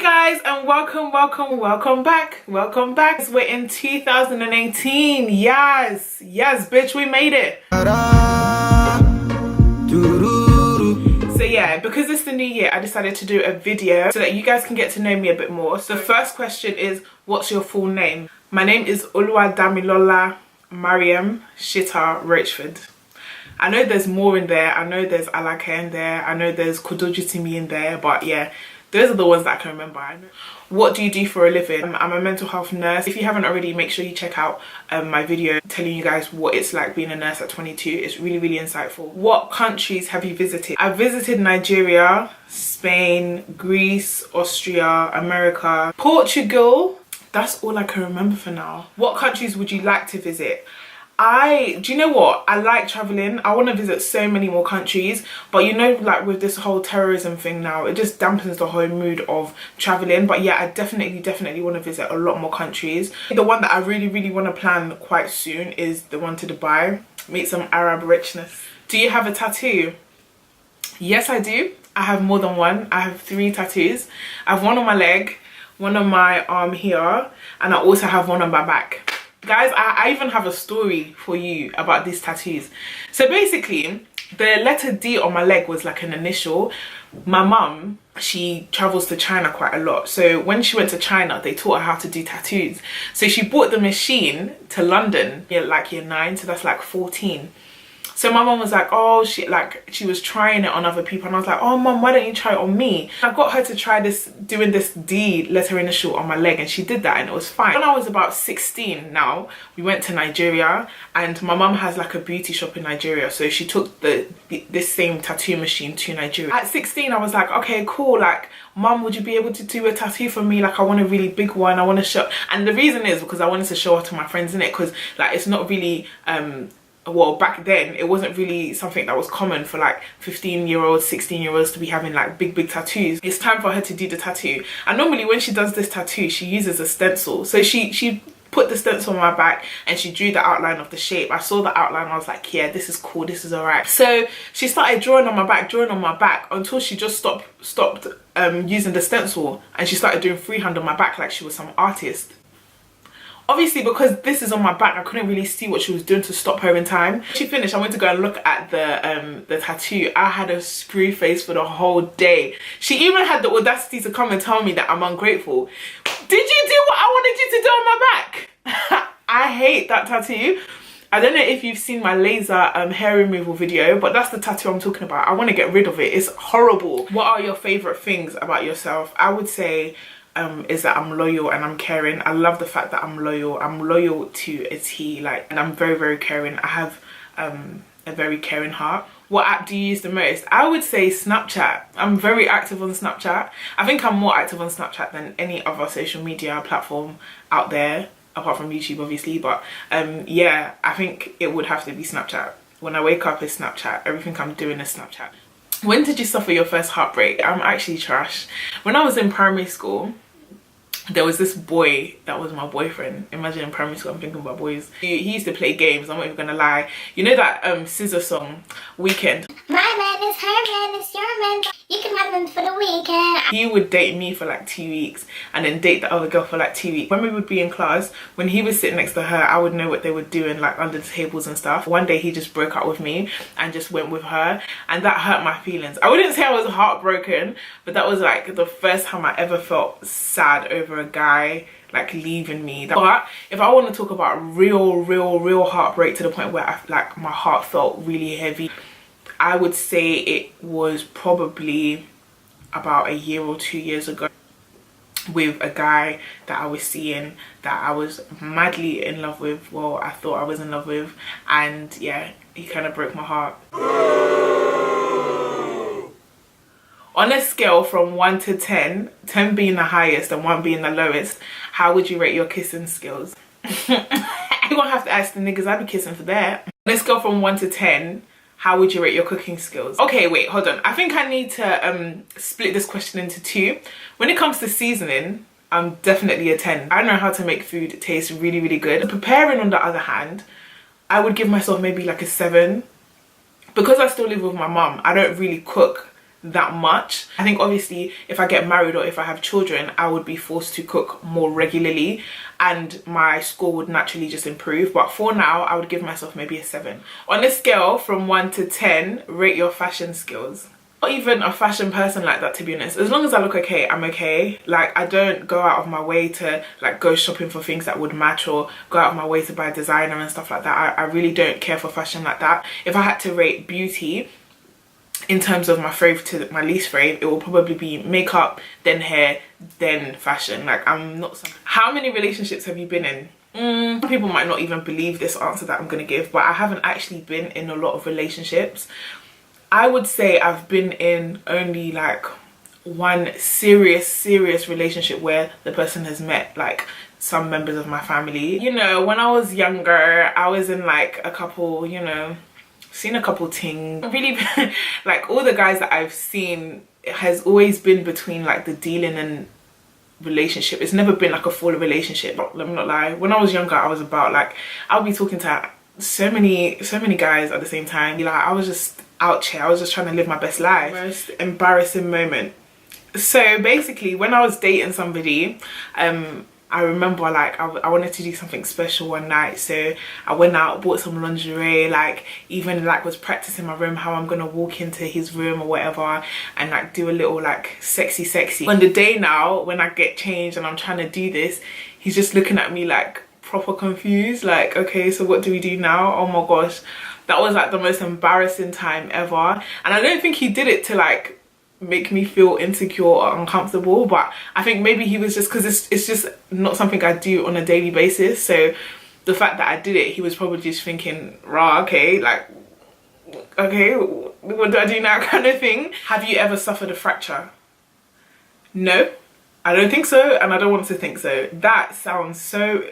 Hey guys, and welcome back. We're in 2018. Yes, bitch, we made it. So yeah, because it's the new year, I decided to do a video so that you guys can get to know me a bit more. So the first question is, what's your full name? My name is Oluwadamilola Mariam Shita Roachford. I know there's more in there. I know there's Alake in there. I know there's Kodojitimi in there. But yeah, those are the ones that I can remember. I know. What do you do for a living? I'm a mental health nurse. If you haven't already, make sure you check out my video telling you guys what it's like being a nurse at 22. It's really insightful. What countries have you visited? I've visited Nigeria, Spain, Greece, Austria, America, Portugal. That's all I can remember for now. What countries would you like to visit? Do you know what? I like traveling. I want to visit so many more countries, but you know, like with this whole terrorism thing now, it just dampens the whole mood of traveling. But yeah, I definitely want to visit a lot more countries. The one that I really want to plan quite soon is the one to Dubai. Meet some Arab richness. Do you have a tattoo? Yes, I do. I have more than one. I have 3 tattoos. I have one on my leg, one on my arm here, and I also have one on my back. Guys, I even have a story for you about these tattoos. So basically, the letter D on my leg was like an initial. My mum, she travels to China quite a lot. So when she went to China, they taught her how to do tattoos. So she brought the machine to London, like year 9, so that's like 14. So my mum was like, oh, she was trying it on other people, and I was like, oh mum, why don't you try it on me? I got her to try doing this D letter initial on my leg, and she did that and it was fine. When I was about 16 now, we went to Nigeria, and my mum has like a beauty shop in Nigeria, so she took this same tattoo machine to Nigeria. At 16, I was like, okay, cool, like, mum, would you be able to do a tattoo for me? Like, I want a really big one. I want to show, and the reason is because I wanted to show off to my friends, in it, because like it's not really well, back then it wasn't really something that was common for like 15-year-olds, 16-year-olds to be having like big tattoos. It's time for her to do the tattoo, and normally when she does this tattoo, she uses a stencil. So she put the stencil on my back and she drew the outline of the shape. I saw the outline, I was like, yeah, this is cool, this is alright. So she started drawing on my back until she just stopped using the stencil, and she started doing freehand on my back like she was some artist. Obviously, because this is on my back, I couldn't really see what she was doing to stop her in time. She finished, I went to go and look at the tattoo. I had a screw face for the whole day. She even had the audacity to come and tell me that I'm ungrateful. Did you do what I wanted you to do on my back? I hate that tattoo. I don't know if you've seen my laser hair removal video, but that's the tattoo I'm talking about. I want to get rid of it. It's horrible. What are your favourite things about yourself? I would say is that I'm loyal and I'm caring. I love the fact that I'm loyal to a T, like, and I'm very caring. I have a very caring heart. What app do you use the most? I would say Snapchat. I'm very active on Snapchat. I think I'm more active on Snapchat than any other social media platform out there, apart from YouTube obviously, but yeah, I think it would have to be Snapchat. When I wake up, it's Snapchat. Everything I'm doing is Snapchat. When did you suffer your first heartbreak? I'm actually trash. When I was in primary school, there was this boy that was my boyfriend. Imagine in primary school, I'm thinking about boys. He used to play games, I'm not even gonna lie. You know that scissor song, Weekend? My man is her man is your man. You can have him for the weekend. He would date me for like 2 weeks and then date the other girl for like 2 weeks. When we would be in class, when he was sitting next to her, I would know what they were doing, like under the tables and stuff. One day he just broke up with me and just went with her, and that hurt my feelings. I wouldn't say I was heartbroken, but that was like the first time I ever felt sad over a guy like leaving me. But if I want to talk about real heartbreak to the point where like my heart felt really heavy, I would say it was probably about a year or 2 years ago, with a guy that I was seeing, that I was madly in love with. Well, I thought I was in love with, and yeah, he kind of broke my heart. On a scale from 1 to 10, 10 being the highest and 1 being the lowest, how would you rate your kissing skills? You're gonna have to ask the niggas I be kissing for that. On a scale from 1 to 10, how would you rate your cooking skills? Okay, wait, hold on. I think I need to split this question into 2. When it comes to seasoning, I'm definitely a 10. I know how to make food taste really good. Preparing, on the other hand, I would give myself maybe like a 7. Because I still live with my mum, I don't really cook that much. I think obviously if I get married or if I have children, I would be forced to cook more regularly and my score would naturally just improve. But for now, I would give myself maybe a 7. On a scale from 1 to 10, rate your fashion skills. Not even a fashion person like that, to be honest. As long as I look okay, I'm okay. Like, I don't go out of my way to like go shopping for things that would match or go out of my way to buy designer and stuff like that. I really don't care for fashion like that. If I had to rate beauty in terms of my fave to my least fave, it will probably be makeup, then hair, then fashion. Like, I'm not... How many relationships have you been in? People might not even believe this answer that I'm gonna give, but I haven't actually been in a lot of relationships. I would say I've been in only like one serious relationship where the person has met like some members of my family. You know, when I was younger, I was in like a couple, you know, seen a couple things. Really, like all the guys that I've seen, it has always been between like the dealing and relationship. It's never been like a full relationship. Let me not lie. When I was younger, I was about like, I'll be talking to so many guys at the same time. Like, I was just out here. I was just trying to live my best life. Most embarrassing moment. So basically, when I was dating somebody, I remember like I wanted to do something special one night, so I went out, bought some lingerie, like even like was practicing my room how I'm gonna walk into his room or whatever and like do a little like sexy. On the day now, when I get changed and I'm trying to do this, he's just looking at me like proper confused, like, okay, so what do we do now? Oh my gosh, that was like the most embarrassing time ever. And I don't think he did it to like make me feel insecure or uncomfortable, but I think maybe he was just, because it's just not something I do on a daily basis, so the fact that I did it, he was probably just thinking, rah, okay, like, okay, what do I do now, kind of thing. Have you ever suffered a fracture? No, I don't think so, and I don't want to think so. That sounds so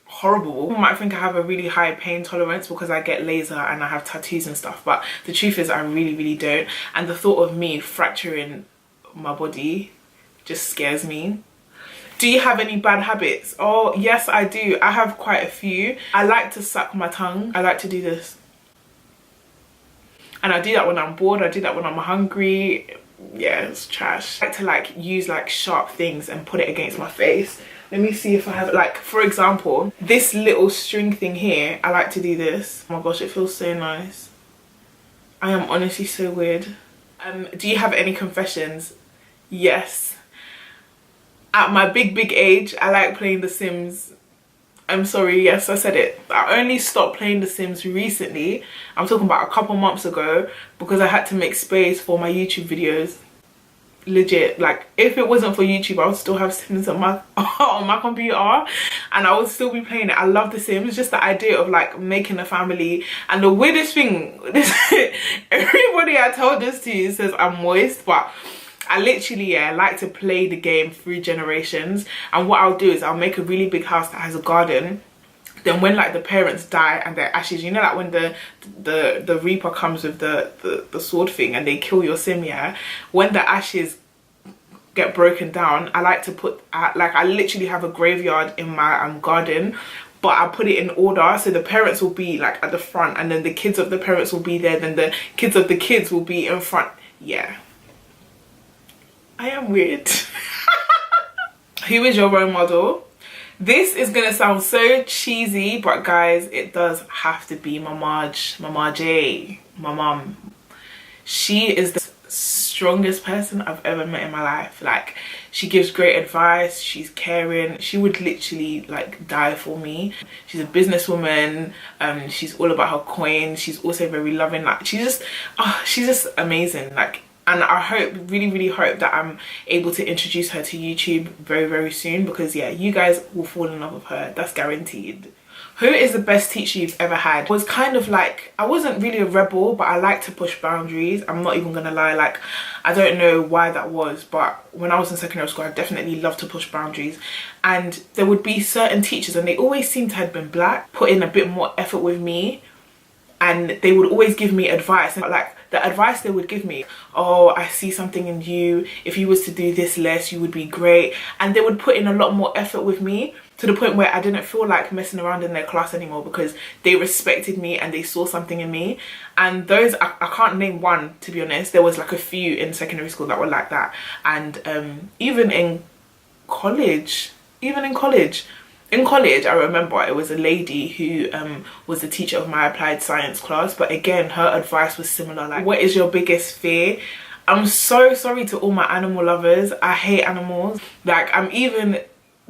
horrible. People might think I have a really high pain tolerance because I get laser and I have tattoos and stuff, but the truth is I really don't, and the thought of me fracturing my body just scares me. Do you have any bad habits? Oh yes, I do. I have quite a few. I like to suck my tongue. I like to do this, and I do that when I'm bored. I do that when I'm hungry. Yeah, it's trash. I like to like use like sharp things and put it against my face. Let me see if I have, like, for example, this little string thing here, I like to do this. Oh my gosh, it feels so nice. I am honestly so weird. Do you have any confessions? Yes. At my big age, I like playing The Sims. I'm sorry, yes, I said it. I only stopped playing The Sims recently. I'm talking about a couple months ago, because I had to make space for my YouTube videos. Legit, like, if it wasn't for YouTube, I would still have Sims on my on my computer and I would still be playing it. I love The Sims, just the idea of like making a family. And the weirdest thing, everybody I told this to says I'm moist, but I literally, yeah, like to play the game through generations. And what I'll do is I'll make a really big house that has a garden. Then when like the parents die and their ashes, you know, like when the reaper comes with the sword thing and they kill your sim, yeah, when the ashes get broken down, I like to put like, I literally have a graveyard in my garden, but I put it in order, so the parents will be like at the front and then the kids of the parents will be there, then the kids of the kids will be in front. Yeah, I am weird. Who is your role model? This is gonna sound so cheesy, but guys, it does have to be my Marge, my mum. She is the strongest person I've ever met in my life. Like, she gives great advice, she's caring, she would literally like die for me. She's a businesswoman, she's all about her coin, she's also very loving, like she's just amazing. Like, and I hope, really hope that I'm able to introduce her to YouTube very soon, because yeah, you guys will fall in love with her, that's guaranteed. Who is the best teacher you've ever had? Was kind of like, I wasn't really a rebel, but I like to push boundaries. I'm not even gonna lie, like, I don't know why that was, but when I was in secondary school, I definitely loved to push boundaries. And there would be certain teachers, and they always seemed to have been black, put in a bit more effort with me, and they would always give me advice. And like, the advice they would give me, oh, I see something in you, if you was to do this less you would be great, and they would put in a lot more effort with me, to the point where I didn't feel like messing around in their class anymore, because they respected me and they saw something in me. And those, I can't name one, to be honest. There was like a few in secondary school that were like that, and even in college, I remember it was a lady who was the teacher of my applied science class, but again her advice was similar, like, what is your biggest fear? I'm so sorry to all my animal lovers. I hate animals. Like, I'm even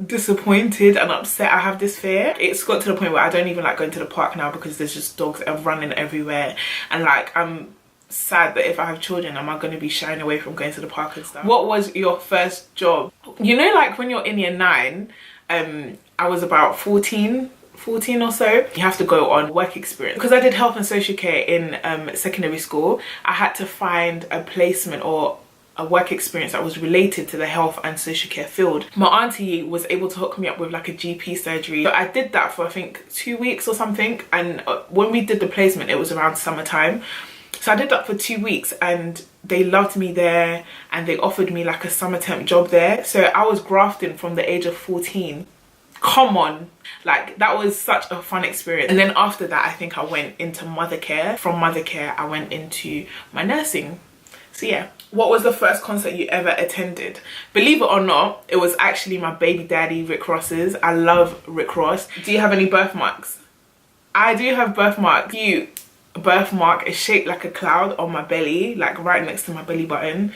disappointed and upset I have this fear. It's got to the point where I don't even like going to the park now, because there's just dogs running everywhere, and like, I'm sad that if I have children, am I going to be shying away from going to the park and stuff. What was your first job? You know, like when you're in year 9, I was about 14 or so, you have to go on work experience. Because I did health and social care in secondary school, I had to find a placement or a work experience that was related to the health and social care field. My auntie was able to hook me up with like a GP surgery, so I did that for I think 2 weeks or something, and when we did the placement it was around summertime, so I did that for 2 weeks and they loved me there, and they offered me like a summer temp job there. So I was grafting from the age of 14. Come on, like that was such a fun experience. And then after that I think I went into mother care. From mother care I went into my nursing. So yeah. What was the first concert you ever attended? Believe it or not, it was actually my baby daddy Rick Ross's. I love Rick Ross. Do you have any birthmarks? I do have birthmarks. Cute birthmark is shaped like a cloud on my belly, like right next to my belly button.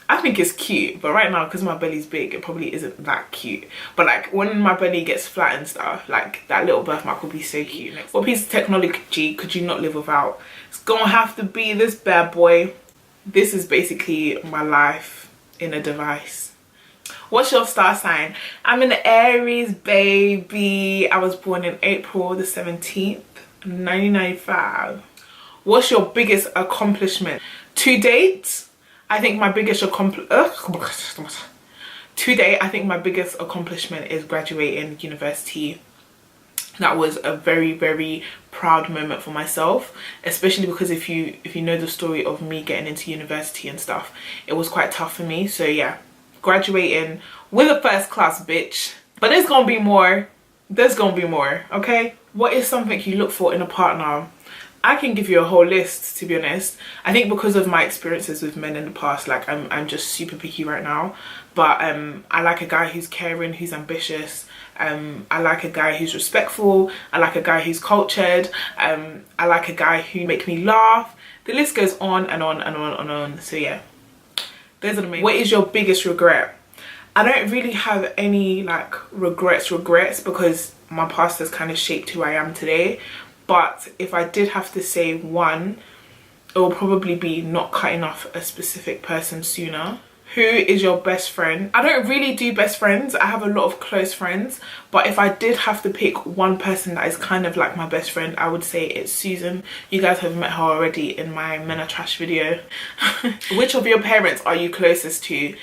I think it's cute, but right now because my belly's big it probably isn't that cute, but like when my belly gets flat and stuff, like that little birthmark would be so cute. What piece of technology could you not live without? It's gonna have to be this bad boy. This is basically my life in a device. What's your star sign? I'm an Aries, baby. I was born in April the 17th, 1995. What's your biggest accomplishment? To date, I think my biggest accomplishment is graduating university. That was a very, very proud moment for myself, especially because if you know the story of me getting into university and stuff, it was quite tough for me. So yeah, graduating with a first class, bitch. But there's gonna be more. There's gonna be more, okay? What is something you look for in a partner? I can give you a whole list, to be honest. I think because of my experiences with men in the past, like I'm just super picky right now. But I like a guy who's caring, who's ambitious. I like a guy who's respectful. I like a guy who's cultured. I like a guy who makes me laugh. The list goes on and on and on and on. So yeah, those are the main. What is your biggest regret? I don't really have any like regrets because my past has kind of shaped who I am today. But if I did have to say one, it will probably be not cutting off a specific person sooner. Who is your best friend? I don't really do best friends. I have a lot of close friends, but if I did have to pick one person that is kind of like my best friend, I would say it's Susan. You guys have met her already in my Men Are Trash video. Which of your parents are you closest to?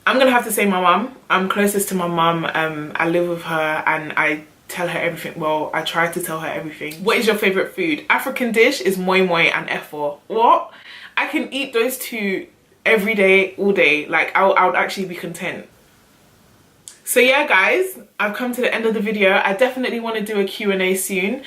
I'm gonna have to say my mum. I'm closest to my mum. I live with her and I tell her everything. Well, I try to tell her everything. What is your favorite food? African dish is moi moi and efo. What? I can eat those two every day, all day. Like I would actually be content. So yeah guys, I've come to the end of the video. I definitely want to do a Q&A soon,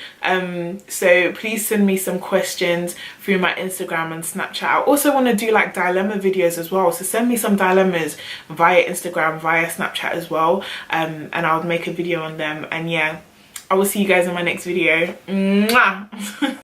so please send me some questions through my Instagram and Snapchat. I also want to do like dilemma videos as well, so send me some dilemmas via Instagram, via Snapchat as well, and I'll make a video on them. And yeah, I will see you guys in my next video. Mwah!